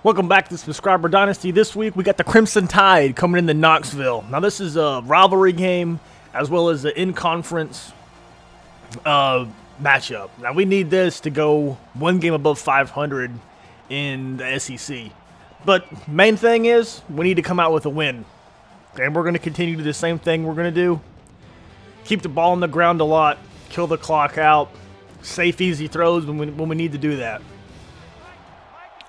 Welcome back to Subscriber Dynasty. This week we got the Crimson Tide coming into Knoxville. Now this is a rivalry game as well as an in-conference matchup. Now we need this to go one game above 500 in the SEC. But main thing is we need to come out with a win. And we're going to continue to do the same thing we're going to do. Keep the ball on the ground a lot. Kill the clock out. Safe, easy throws when we need to do that.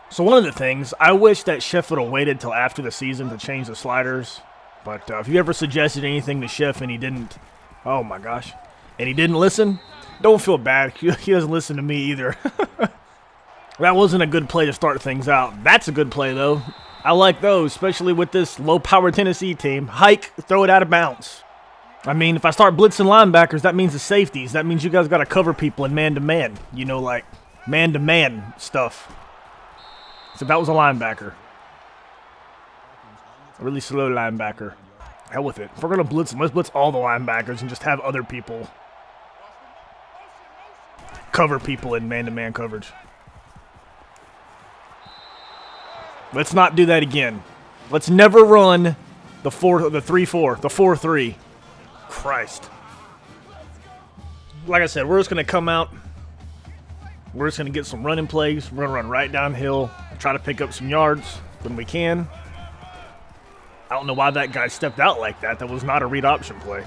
So one of the things, I wish that Schiff would have waited till after the season to change the sliders. But if you ever suggested anything to Schiff and he didn't, oh my gosh, and he didn't listen, don't feel bad. He doesn't listen to me either. That wasn't a good play to start things out. That's a good play though. I like those, especially with this low-power Tennessee team. Hike, throw it out of bounds. I mean, if I start blitzing linebackers, that means the safeties. That means you guys got to cover people in man-to-man. You know, like man-to-man stuff. So that was a linebacker. A really slow linebacker. Hell with it. If we're going to blitz them, let's blitz all the linebackers and just have other people cover people in man-to-man coverage. Let's not do that again. Let's never run the 3-4, the 4-3. Christ. Like I said, we're just going to come out. We're just going to get some running plays. We're going to run right downhill. Try to pick up some yards when we can. I don't know why that guy stepped out like that. That was not a read option play.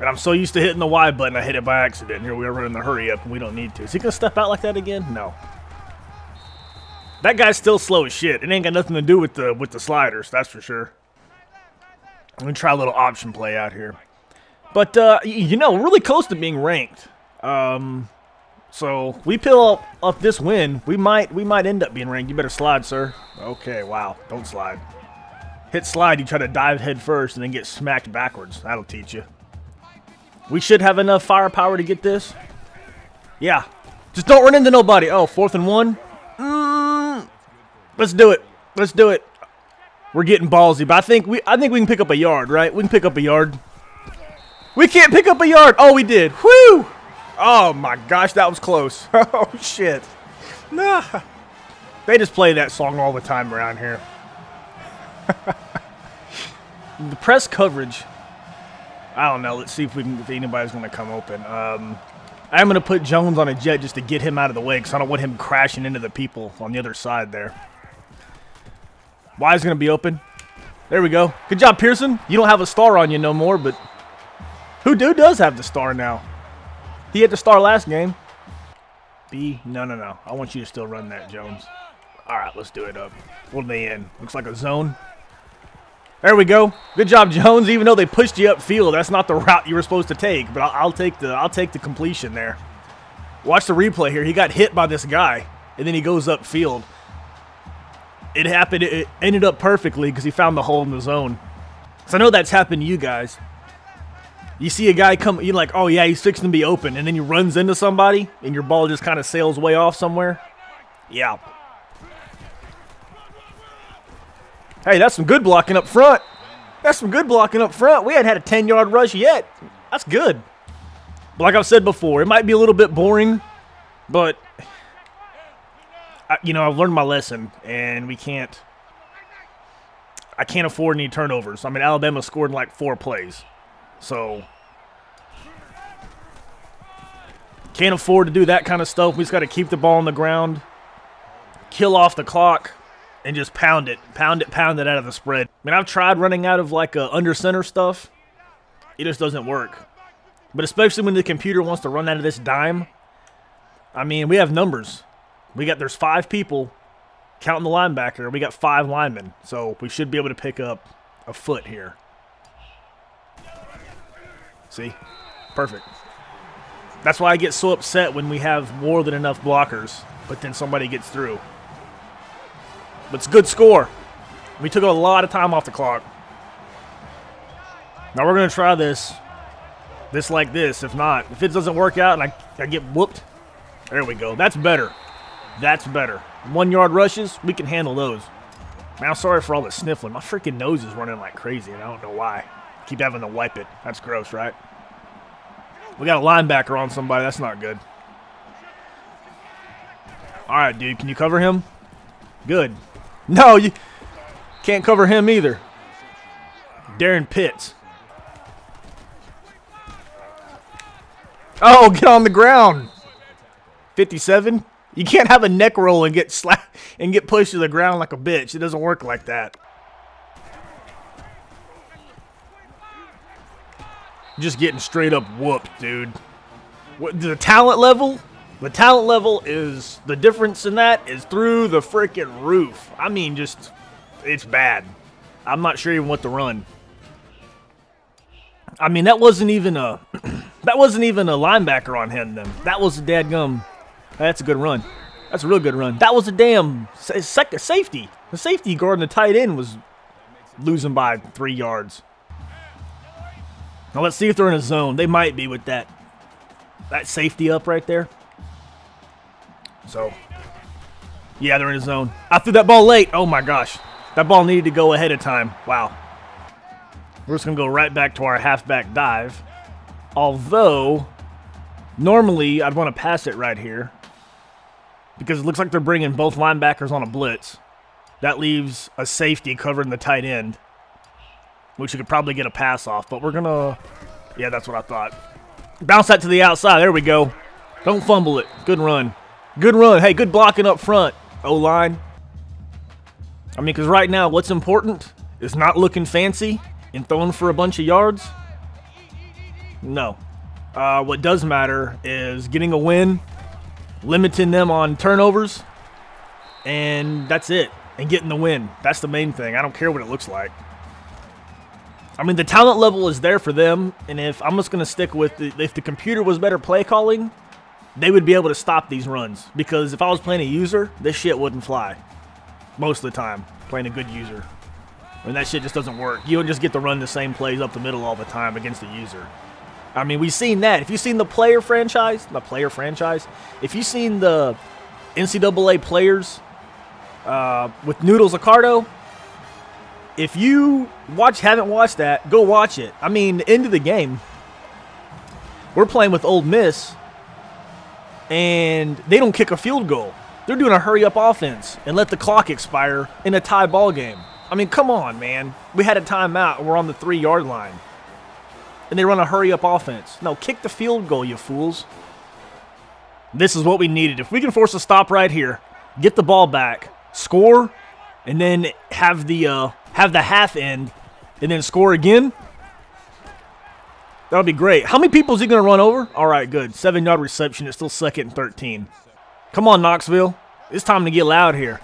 And I'm so used to hitting the Y button, I hit it by accident. Here we are running the hurry up, and we don't need to. Is he going to step out like that again? No. That guy's still slow as shit. It ain't got nothing to do with the sliders, that's for sure. I'm going to try a little option play out here. But, you know, we're really close to being ranked. So we peel up this win, we might end up being ranked. You better slide, sir. Okay, wow. Don't slide. Hit slide, you try to dive head first and then get smacked backwards. That'll teach you. We should have enough firepower to get this. Yeah. Just don't run into nobody. Oh, 4th and 1. Let's do it. Let's do it. We're getting ballsy, but I think we can pick up a yard, right? We can pick up a yard. We can't pick up a yard. Oh, we did. Whew. Oh, my gosh, that was close. Oh, shit. Nah. They just play that song all the time around here. The press coverage, I don't know. Let's see if anybody's going to come open. I'm going to put Jones on a jet just to get him out of the way because I don't want him crashing into the people on the other side there. Y's going to be open. There we go. Good job, Pearson. You don't have a star on you no more, but who does have the star now? He had the star last game. B, no. I want you to still run that, Jones. All right, let's do it up. What are they in? Looks like a zone. There we go. Good job, Jones. Even though they pushed you upfield, that's not the route you were supposed to take. But I'll take the completion there. Watch the replay here. He got hit by this guy, and then he goes upfield. It happened. It ended up perfectly because he found the hole in the zone. So I know that's happened to you guys. You see a guy come, you're like, oh yeah, he's fixing to be open, and then he runs into somebody, and your ball just kind of sails way off somewhere. Yeah. Hey, that's some good blocking up front. That's some good blocking up front. We hadn't had a 10-yard rush yet. That's good. But like I've said before, it might be a little bit boring, but you know, I've learned my lesson, and I can't afford any turnovers. I mean, Alabama scored in like 4 plays. So, can't afford to do that kind of stuff. We just got to keep the ball on the ground, kill off the clock, and just pound it out of the spread. I mean, I've tried running out of like under center stuff. It just doesn't work. But especially when the computer wants to run out of this dime, I mean, we have numbers. There's 5 people counting the linebacker. We got 5 linemen, so we should be able to pick up a foot here. See? Perfect. That's why I get so upset when we have more than enough blockers, but then somebody gets through. But it's a good score. We took a lot of time off the clock. Now we're going to try this like this. If not, if it doesn't work out and I get whooped, there we go. That's better. That's better. 1-yard rushes, we can handle those. Man, I'm sorry for all the sniffling. My freaking nose is running like crazy, and I don't know why. Keep having to wipe it. That's gross, right? We got a linebacker on somebody. That's not good. All right, dude. Can you cover him? Good. No, you can't cover him either. Darren Pitts. Oh, get on the ground. 57. You can't have a neck roll and get slapped and get pushed to the ground like a bitch. It doesn't work like that. Just getting straight up whooped, dude. What, the talent level? The talent level is, the difference in that is through the freaking roof. I mean, just, it's bad. I'm not sure even what to run. I mean, that wasn't even a, that wasn't even a linebacker on him then. That was a dadgum. That's a good run. That's a real good run. That was a damn safety. The safety guarding the tight end was losing by 3 yards. Now let's see if they're in a zone. They might be with that safety up right there. So, yeah, they're in a zone. I threw that ball late. Oh, my gosh. That ball needed to go ahead of time. Wow. We're just going to go right back to our halfback dive. Although, normally I'd want to pass it right here. Because it looks like they're bringing both linebackers on a blitz. That leaves a safety covering the tight end, which you could probably get a pass off. But we're going to, yeah, that's what I thought. Bounce that to the outside. There we go. Don't fumble it. Good run. Good run. Hey, good blocking up front, O-line. I mean, because right now what's important is not looking fancy and throwing for a bunch of yards. No. What does matter is getting a win, limiting them on turnovers, and that's it. And getting the win. That's the main thing. I don't care what it looks like. I mean, the talent level is there for them, and if I'm just going to stick with if the computer was better play calling, they would be able to stop these runs. Because if I was playing a user, this shit wouldn't fly. Most of the time, playing a good user. I mean, that shit just doesn't work. You don't just get to run the same plays up the middle all the time against the user. I mean, we've seen that. If you've seen the player franchise, if you've seen the NCAA players with Noodles Accardo, if you haven't watched that, go watch it. I mean, the end of the game, we're playing with Ole Miss, and they don't kick a field goal. They're doing a hurry-up offense and let the clock expire in a tie ball game. I mean, come on, man. We had a timeout, and we're on the 3-yard line. And they run a hurry-up offense. No, kick the field goal, you fools. This is what we needed. If we can force a stop right here, get the ball back, score, and then have the half end, and then score again, that would be great. How many people is he going to run over? All right, good. 7-yard reception. It's still 2nd and 13. Come on, Knoxville. It's time to get loud here.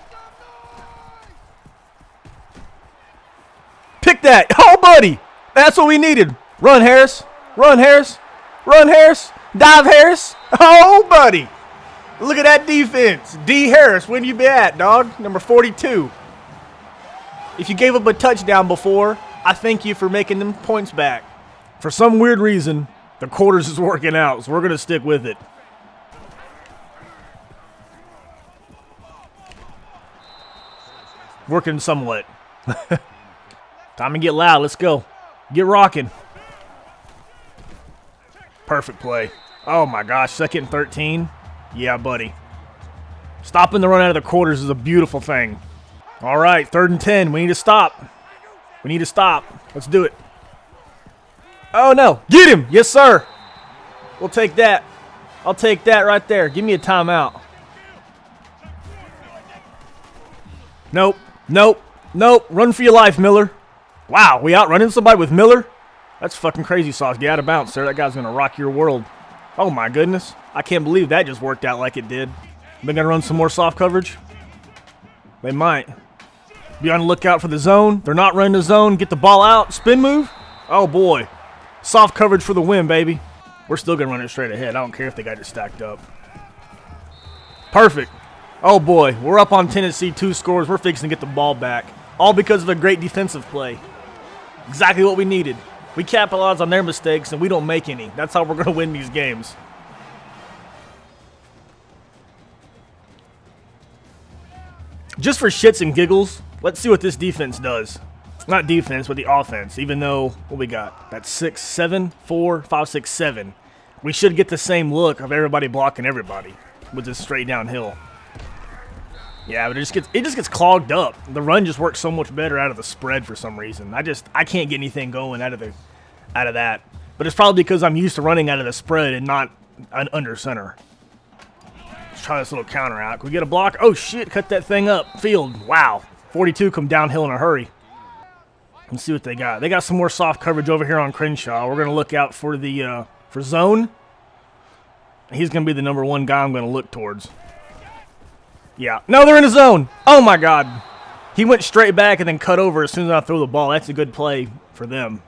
Pick that. Oh, buddy. That's what we needed. Run, Harris. Run, Harris. Run, Harris. Dive, Harris. Oh, buddy. Look at that defense. D. Harris, where you be at, dog? Number 42. If you gave up a touchdown before, I thank you for making them points back. For some weird reason, the quarters is working out, so we're going to stick with it. Working somewhat. Time to get loud. Let's go. Get rocking. Perfect play. Oh, my gosh. 2nd and 13. Yeah, buddy. Stopping the run out of the quarters is a beautiful thing. All right, 3rd and 10. We need to stop. We need to stop. Let's do it. Oh, no. Get him. Yes, sir. We'll take that. I'll take that right there. Give me a timeout. Nope. Nope. Nope. Run for your life, Miller. Wow, we outrunning somebody with Miller? That's fucking crazy sauce. Get out of bounds, sir. That guy's going to rock your world. Oh, my goodness. I can't believe that just worked out like it did. They're going to run some more soft coverage? They might. Be on the lookout for the zone. They're not running the zone. Get the ball out. Spin move. Oh, boy. Soft coverage for the win, baby. We're still going to run it straight ahead. I don't care if they got it stacked up. Perfect. Oh, boy. We're up on Tennessee 2 scores. We're fixing to get the ball back. All because of a great defensive play. Exactly what we needed. We capitalize on their mistakes, and we don't make any. That's how we're going to win these games. Just for shits and giggles, let's see what this defense does. Not defense, but the offense, even though, what we got? That's 6, 7, 4, 5, 6, 7. We should get the same look of everybody blocking everybody with this straight downhill. Yeah, but it just gets clogged up. The run just works so much better out of the spread for some reason. I can't get anything going out of that. But it's probably because I'm used to running out of the spread and not under center. Let's try this little counter out. Can we get a block? Oh shit, cut that thing up. Field. Wow. 42 come downhill in a hurry. Let's see what they got. They got some more soft coverage over here on Crenshaw. We're going to look out for the for zone. He's going to be the number one guy I'm going to look towards. Yeah. No, they're in the zone. Oh, my God. He went straight back and then cut over as soon as I throw the ball. That's a good play for them.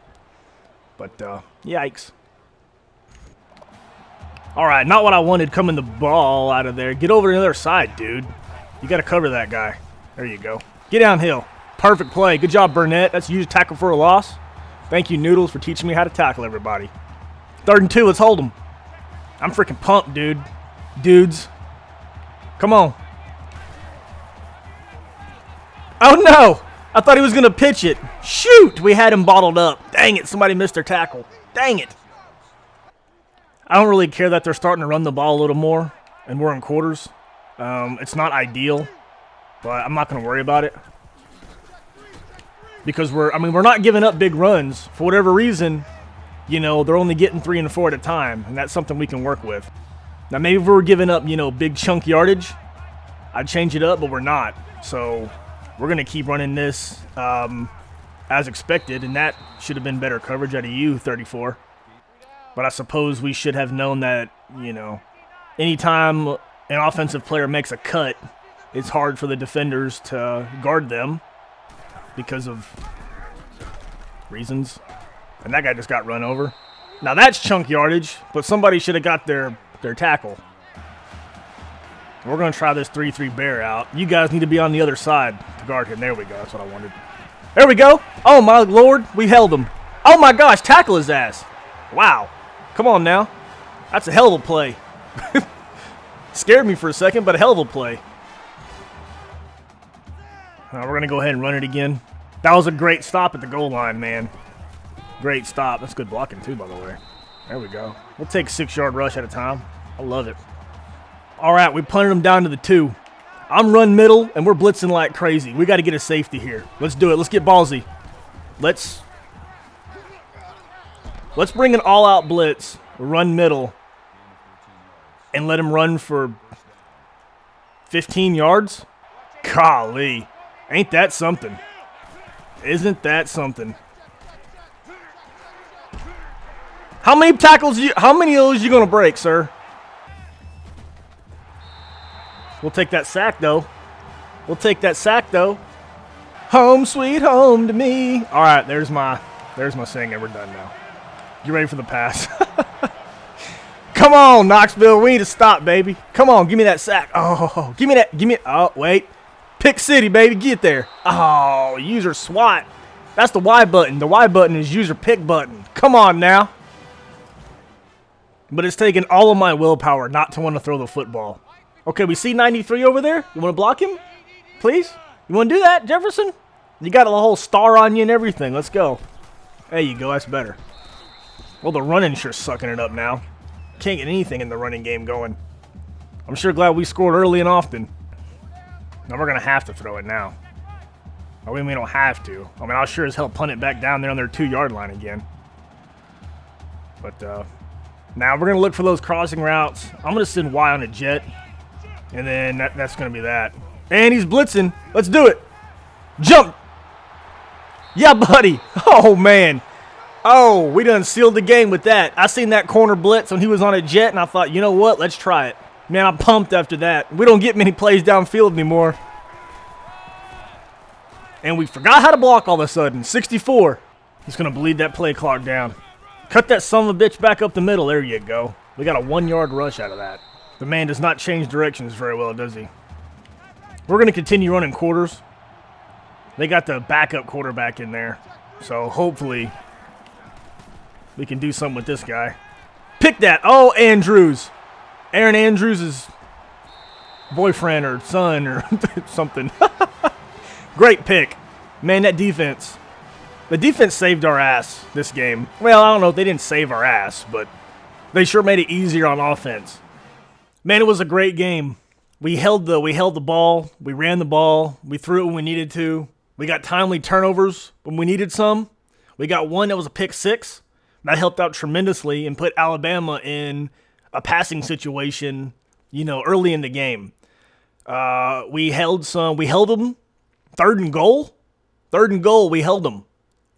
But, yikes. All right, not what I wanted coming the ball out of there. Get over to the other side, dude. You got to cover that guy. There you go. Get downhill. Perfect play. Good job, Burnett. That's used tackle for a loss. Thank you, Noodles, for teaching me how to tackle everybody. 3rd and 2. Let's hold them. I'm freaking pumped, dude. Dudes. Come on. Oh, no. I thought he was going to pitch it. Shoot. We had him bottled up. Dang it. Somebody missed their tackle. Dang it. I don't really care that they're starting to run the ball a little more, and we're in quarters. It's not ideal, but I'm not going to worry about it. Because we're not giving up big runs. For whatever reason, you know, they're only getting 3 and 4 at a time, and that's something we can work with. Now, maybe if we were giving up, you know, big chunk yardage, I'd change it up, but we're not. So we're going to keep running this as expected, and that should have been better coverage out of you, 34. But I suppose we should have known that, you know, anytime an offensive player makes a cut, it's hard for the defenders to guard them because of reasons. And that guy just got run over. Now that's chunk yardage, but somebody should have got their tackle. We're going to try this 3-3 bear out. You guys need to be on the other side to guard him. There we go. That's what I wanted. There we go. Oh, my Lord. We held him. Oh, my gosh. Tackle his ass. Wow. Come on now. That's a hell of a play. Scared me for a second, but a hell of a play. We're going to go ahead and run it again. That was a great stop at the goal line, man. Great stop. That's good blocking, too, by the way. There we go. We'll take 6-yard rush at a time. I love it. All right, we punted him down to the 2. I'm run middle, and we're blitzing like crazy. We got to get a safety here. Let's do it. Let's get ballsy. Let's bring an all-out blitz, run middle, and let him run for 15 yards. Golly. Ain't that something? Isn't that something? How many tackles how many of those you going to break, sir? We'll take that sack, though. We'll take that sack, though. Home sweet home to me. All right, there's my singing. We're done now. You ready for the pass? Come on, Knoxville. We need to stop, baby. Come on, give me that sack. Oh, give me that. Oh, wait. Pick City, baby. Get there. Oh, user SWAT. That's the Y button. The Y button is user pick button. Come on now. But it's taken all of my willpower not to want to throw the football. Okay, we see 93 over there. You want to block him? Please? You want to do that, Jefferson? You got a whole star on you and everything. Let's go. There you go. That's better. Well, the running sure sucking it up now. Can't get anything in the running game going. I'm sure glad we scored early and often. Now we're going to have to throw it now. I mean, we don't have to. I mean, I'll sure as hell punt it back down there on their 2-yard line again. But now we're going to look for those crossing routes. I'm going to send Y on a jet. And then that's going to be that. And he's blitzing. Let's do it. Jump. Yeah, buddy. Oh, man. Oh, we done sealed the game with that. I seen that corner blitz when he was on a jet, and I thought, you know what? Let's try it. Man, I'm pumped after that. We don't get many plays downfield anymore. And we forgot how to block all of a sudden. 64. He's going to bleed that play clock down. Cut that son of a bitch back up the middle. There you go. We got a 1-yard rush out of that. The man does not change directions very well, does he? We're going to continue running quarters. They got the backup quarterback in there. So hopefully we can do something with this guy. Pick that. Oh, Andrews. Aaron Andrews' boyfriend or son or something. Great pick. Man, that defense. The defense saved our ass this game. Well, I don't know if they didn't save our ass, but they sure made it easier on offense. Man, it was a great game. We held the ball. We ran the ball. We threw it when we needed to. We got timely turnovers when we needed some. We got one that was a pick six. That helped out tremendously and put Alabama in a passing situation, early in the game. We held them. Third and goal, we held them.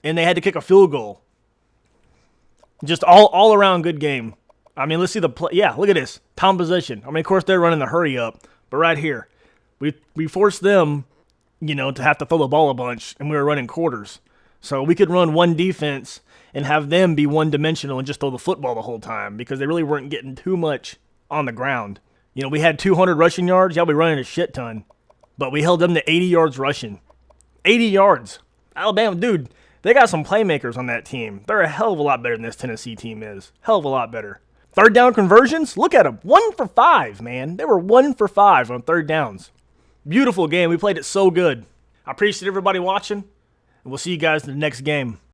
And they had to kick a field goal. Just all around good game. I mean, let's see the play. Yeah, look at this. Time possession. I mean, of course, they're running the hurry up. But right here, we forced them, to have to throw the ball a bunch, and we were running quarters. So we could run one defense and have them be one-dimensional and just throw the football the whole time because they really weren't getting too much on the ground. We had 200 rushing yards. Yeah, we running a shit ton. But we held them to 80 yards rushing. 80 yards. Alabama, dude, they got some playmakers on that team. They're a hell of a lot better than this Tennessee team is. Hell of a lot better. Third down conversions, look at them. 1 for 5, man. They were 1 for 5 on third downs. Beautiful game. We played it so good. I appreciate everybody watching, and we'll see you guys in the next game.